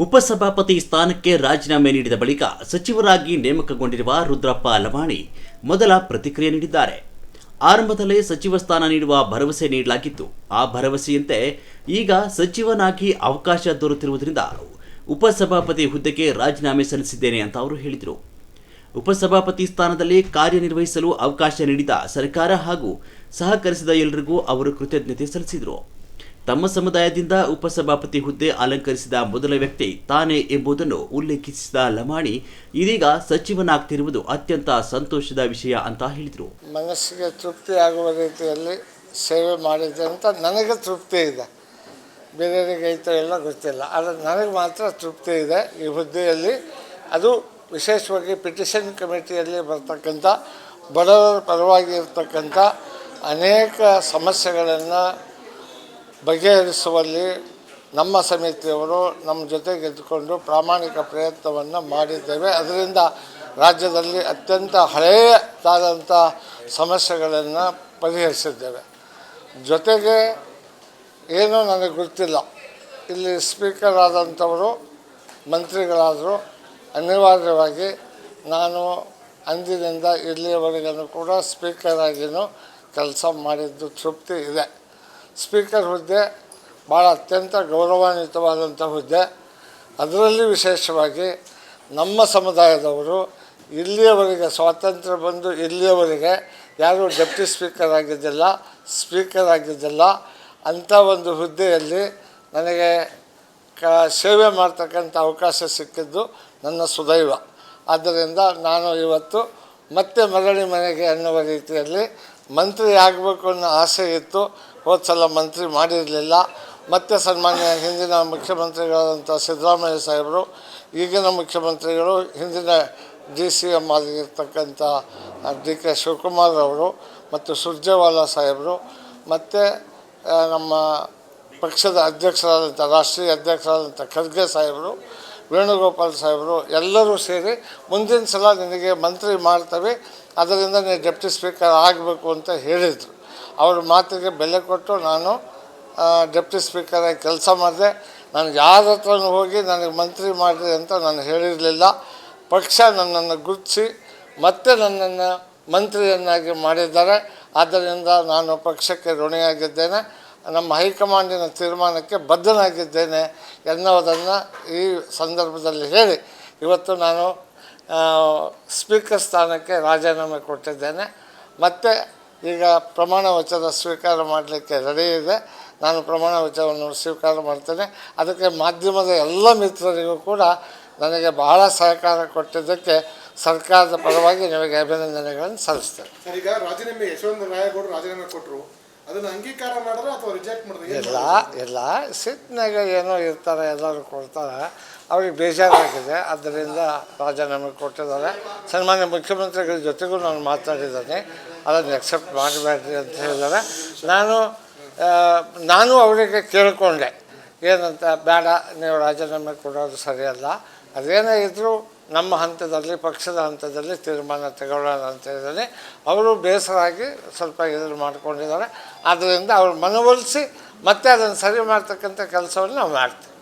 ಉಪಸಭಾಪತಿ ಸ್ಥಾನಕ್ಕೆ ರಾಜೀನಾಮೆ ನೀಡಿದ ಬಳಿಕ ಸಚಿವರಾಗಿ ನೇಮಕಗೊಂಡಿರುವ ರುದ್ರಪ್ಪ ಲಮಾಣಿ ಮೊದಲ ಪ್ರತಿಕ್ರಿಯೆ ನೀಡಿದ್ದಾರೆ. ಆರಂಭದಲ್ಲೇ ಸಚಿವ ಸ್ಥಾನ ನೀಡುವ ಭರವಸೆ ನೀಡಲಾಗಿತ್ತು. ಆ ಭರವಸೆಯಂತೆ ಈಗ ಸಚಿವನಾಗಿ ಅವಕಾಶ ದೊರೆತಿರುವುದರಿಂದ ಉಪಸಭಾಪತಿ ಹುದ್ದೆಗೆ ರಾಜೀನಾಮೆ ಸಲ್ಲಿಸಿದ್ದೇನೆ ಅಂತ ಅವರು ಹೇಳಿದರು. ಉಪಸಭಾಪತಿ ಸ್ಥಾನದಲ್ಲಿ ಕಾರ್ಯನಿರ್ವಹಿಸಲು ಅವಕಾಶ ನೀಡಿದ ಸರ್ಕಾರ ಹಾಗೂ ಸಹಕರಿಸಿದ ಎಲ್ಲರಿಗೂ ಅವರು ಕೃತಜ್ಞತೆ ಸಲ್ಲಿಸಿದರು. ತಮ್ಮ ಸಮುದಾಯದಿಂದ ಉಪಸಭಾಪತಿ ಹುದ್ದೆ ಅಲಂಕರಿಸಿದ ಮೊದಲ ವ್ಯಕ್ತಿ ತಾನೇ ಎಂಬುದನ್ನು ಉಲ್ಲೇಖಿಸಿದ ಲಮಾಣಿ ಇದೀಗ ಸಚಿವನಾಗ್ತಿರುವುದು ಅತ್ಯಂತ ಸಂತೋಷದ ವಿಷಯ ಅಂತ ಹೇಳಿದರು. ಮನಸ್ಸಿಗೆ ತೃಪ್ತಿ ಆಗುವ ರೀತಿಯಲ್ಲಿ ಸೇವೆ ಮಾಡಿದೆ ಅಂತ ನನಗೆ ತೃಪ್ತಿ ಇದೆ. ಬೇರೆಯವರಿಗೆ ಐತೆ ಎಲ್ಲ ಗೊತ್ತಿಲ್ಲ, ಆದರೆ ನನಗೆ ಮಾತ್ರ ತೃಪ್ತಿ ಇದೆ ಈ ಹುದ್ದೆಯಲ್ಲಿ. ಅದು ವಿಶೇಷವಾಗಿ ಪಿಟಿಷನ್ ಕಮಿಟಿಯಲ್ಲಿ ಬರ್ತಕ್ಕಂಥ ಬಡವರ ಪರವಾಗಿ ಇರ್ತಕ್ಕಂಥ ಅನೇಕ ಸಮಸ್ಯೆಗಳನ್ನು ಬಗೆಹರಿಸುವಲ್ಲಿ ನಮ್ಮ ಸಮಿತಿಯವರು ನಮ್ಮ ಜೊತೆಗೆ ಇದ್ದುಕೊಂಡು ಪ್ರಾಮಾಣಿಕ ಪ್ರಯತ್ನವನ್ನು ಮಾಡಿದ್ದೇವೆ. ಅದರಿಂದ ರಾಜ್ಯದಲ್ಲಿ ಅತ್ಯಂತ ಹಳೆಯದಾದಂಥ ಸಮಸ್ಯೆಗಳನ್ನು ಪರಿಹರಿಸಿದ್ದೇವೆ. ಜೊತೆಗೆ ಏನೂ ನನಗೆ ಗೊತ್ತಿಲ್ಲ, ಇಲ್ಲಿ ಸ್ಪೀಕರ್ ಆದಂಥವರು ಮಂತ್ರಿಗಳಾದರು. ಅನಿವಾರ್ಯವಾಗಿ ನಾನು ಅಂದಿನಿಂದ ಇಲ್ಲಿಯವರೆಗೂ ಕೂಡ ಸ್ಪೀಕರ್ ಆಗಿಯೂ ಕೆಲಸ ಮಾಡಿದ್ದು ತೃಪ್ತಿ ಇದೆ. ಸ್ಪೀಕರ್ ಹುದ್ದೆ ಭಾಳ ಅತ್ಯಂತ ಗೌರವಾನ್ವಿತವಾದಂಥ ಹುದ್ದೆ. ಅದರಲ್ಲಿ ವಿಶೇಷವಾಗಿ ನಮ್ಮ ಸಮುದಾಯದವರು ಇಲ್ಲಿಯವರೆಗೆ ಸ್ವಾತಂತ್ರ್ಯ ಬಂದು ಇಲ್ಲಿಯವರೆಗೆ ಯಾರೂ ಡೆಪ್ಟಿ ಸ್ಪೀಕರ್ ಆಗಿದ್ದಿಲ್ಲ, ಸ್ಪೀಕರ್ ಆಗಿದ್ದಿಲ್ಲ. ಅಂಥ ಒಂದು ಹುದ್ದೆಯಲ್ಲಿ ನನಗೆ ಸೇವೆ ಮಾಡ್ತಕ್ಕಂಥ ಅವಕಾಶ ಸಿಕ್ಕಿದ್ದು ನನ್ನ ಸುದೈವ. ಆದ್ದರಿಂದ ನಾನು ಇವತ್ತು ಮತ್ತೆ ಮರಳಿ ಮನೆಗೆ ಅನ್ನುವ ರೀತಿಯಲ್ಲಿ ಮಂತ್ರಿ ಆಗಬೇಕು ಅನ್ನೋ ಆಸೆ ಇತ್ತು. ಹೋದ ಸಲ ಮಂತ್ರಿ ಮಾಡಿರಲಿಲ್ಲ. ಮತ್ತು ಸನ್ಮಾನ್ಯ ಹಿಂದಿನ ಮುಖ್ಯಮಂತ್ರಿಗಳಾದಂಥ ಸಿದ್ದರಾಮಯ್ಯ ಸಾಹೇಬರು, ಈಗಿನ ಮುಖ್ಯಮಂತ್ರಿಗಳು, ಹಿಂದಿನ DCM ಆಗಿರ್ತಕ್ಕಂಥ DK ಶಿವಕುಮಾರ್ ಅವರು ಮತ್ತು ಸುರ್ಜೇವಾಲಾ ಸಾಹೇಬರು, ಮತ್ತು ನಮ್ಮ ಪಕ್ಷದ ಅಧ್ಯಕ್ಷರಾದಂಥ ರಾಷ್ಟ್ರೀಯ ಅಧ್ಯಕ್ಷರಾದಂಥ ಖರ್ಗೆ ಸಾಹೇಬರು, ವೇಣುಗೋಪಾಲ್ ಸಾಹೇಬರು ಎಲ್ಲರೂ ಸೇರಿ ಮುಂದಿನ ಸಲ ನಿನಗೆ ಮಂತ್ರಿ ಮಾಡ್ತೇವೆ, ಅದರಿಂದ ನೀವು ಡೆಪ್ಟಿ ಸ್ಪೀಕರ್ ಆಗಬೇಕು ಅಂತ ಹೇಳಿದರು. ಅವ್ರ ಮಾತಿಗೆ ಬೆಲೆ ಕೊಟ್ಟು ನಾನು ಡೆಪ್ಟಿ ಸ್ಪೀಕರಾಗಿ ಕೆಲಸ ಮಾಡಿದೆ. ನನಗೆ ಯಾರ ಹತ್ರನೂ ಹೋಗಿ ನನಗೆ ಮಂತ್ರಿ ಮಾಡಿರಿ ಅಂತ ನಾನು ಹೇಳಿರಲಿಲ್ಲ. ಪಕ್ಷ ನನ್ನನ್ನು ಗುರುತಿಸಿ ಮತ್ತೆ ನನ್ನನ್ನು ಮಂತ್ರಿಯನ್ನಾಗಿ ಮಾಡಿದ್ದಾರೆ. ಆದ್ದರಿಂದ ನಾನು ಪಕ್ಷಕ್ಕೆ ಋಣಿಯಾಗಿದ್ದೇನೆ, ನಮ್ಮ ಹೈಕಮಾಂಡಿನ ತೀರ್ಮಾನಕ್ಕೆ ಬದ್ಧನಾಗಿದ್ದೇನೆ ಎನ್ನುವುದನ್ನು ಈ ಸಂದರ್ಭದಲ್ಲಿ ಹೇಳಿ ಇವತ್ತು ನಾನು ಸ್ಪೀಕರ್ ಸ್ಥಾನಕ್ಕೆ ರಾಜೀನಾಮೆ ಕೊಟ್ಟಿದ್ದೇನೆ. ಮತ್ತು ಈಗ ಪ್ರಮಾಣ ವಚನ ಸ್ವೀಕಾರ ಮಾಡಲಿಕ್ಕೆ ರೆಡಿ ಇದೆ. ನಾನು ಪ್ರಮಾಣ ವಚನವನ್ನು ಸ್ವೀಕಾರ ಮಾಡ್ತೇನೆ. ಅದಕ್ಕೆ ಮಾಧ್ಯಮದ ಎಲ್ಲ ಮಿತ್ರರಿಗೂ ಕೂಡ ನನಗೆ ಬಹಳ ಸಹಕಾರ ಕೊಟ್ಟಿದ್ದಕ್ಕೆ ಸರ್ಕಾರದ ಪರವಾಗಿ ನಿಮಗೆ ಅಭಿನಂದನೆಗಳನ್ನು ಸಲ್ಲಿಸ್ತೇನೆ. ಈಗ ರಾಜೀನಾಮೆ ಯಶವಂತ ರಾಯಗೌಡರು ರಾಜೀನಾಮೆ ಕೊಟ್ಟರು, ಅದನ್ನು ಅಂಗೀಕಾರ ಮಾಡಿದ್ರೆ ಅಥವಾ ರಿಜೆಕ್ಟ್ ಮಾಡಿದ್ರೆ? ಎಲ್ಲ ಸಿಟ್ಟಿನಾಗ ಏನೋ ಇರ್ತಾರೆ, ಎಲ್ಲರೂ ಕೊಡ್ತಾರೆ. ಅವ್ರಿಗೆ ಬೇಜಾರಾಗಿದೆ, ಆದ್ದರಿಂದ ರಾಜೀನಾಮೆ ಕೊಟ್ಟಿದ್ದಾರೆ. ಸನ್ಮಾನ್ಯ ಮುಖ್ಯಮಂತ್ರಿಗಳ ಜೊತೆಗೂ ನಾನು ಮಾತಾಡಿದ್ದೇನೆ, ಅದನ್ನು ಎಕ್ಸೆಪ್ಟ್ ಮಾಡಬೇಡ್ರಿ ಅಂತ ಹೇಳಿದ್ದಾರೆ. ನಾನು ಅವರಿಗೆ ಕೇಳಿಕೊಂಡೆ, ಏನಂತ, ಬೇಡ ನೀವು ರಾಜೀನಾಮೆ ಕೊಡೋದು ಸರಿಯಲ್ಲ, ಅದೇನೇ ಇದ್ದರೂ ನಮ್ಮ ಹಂತದಲ್ಲಿ ಪಕ್ಷದ ಹಂತದಲ್ಲಿ ತೀರ್ಮಾನ ತಗೊಳ್ಳೋಣ ಅಂತ ಹೇಳಿದರೆ ಅವರು ಬೇಸರಾಗಿ ಸ್ವಲ್ಪ ಇದನ್ನು ಮಾಡ್ಕೊಂಡಿದ್ದಾರೆ. ಆದ್ದರಿಂದ ಅವ್ರು ಮನವೊಲಿಸಿ ಮತ್ತೆ ಅದನ್ನು ಸರಿ ಮಾಡ್ತಕ್ಕಂಥ ಕೆಲಸವನ್ನು ನಾವು ಮಾಡ್ತೀವಿ.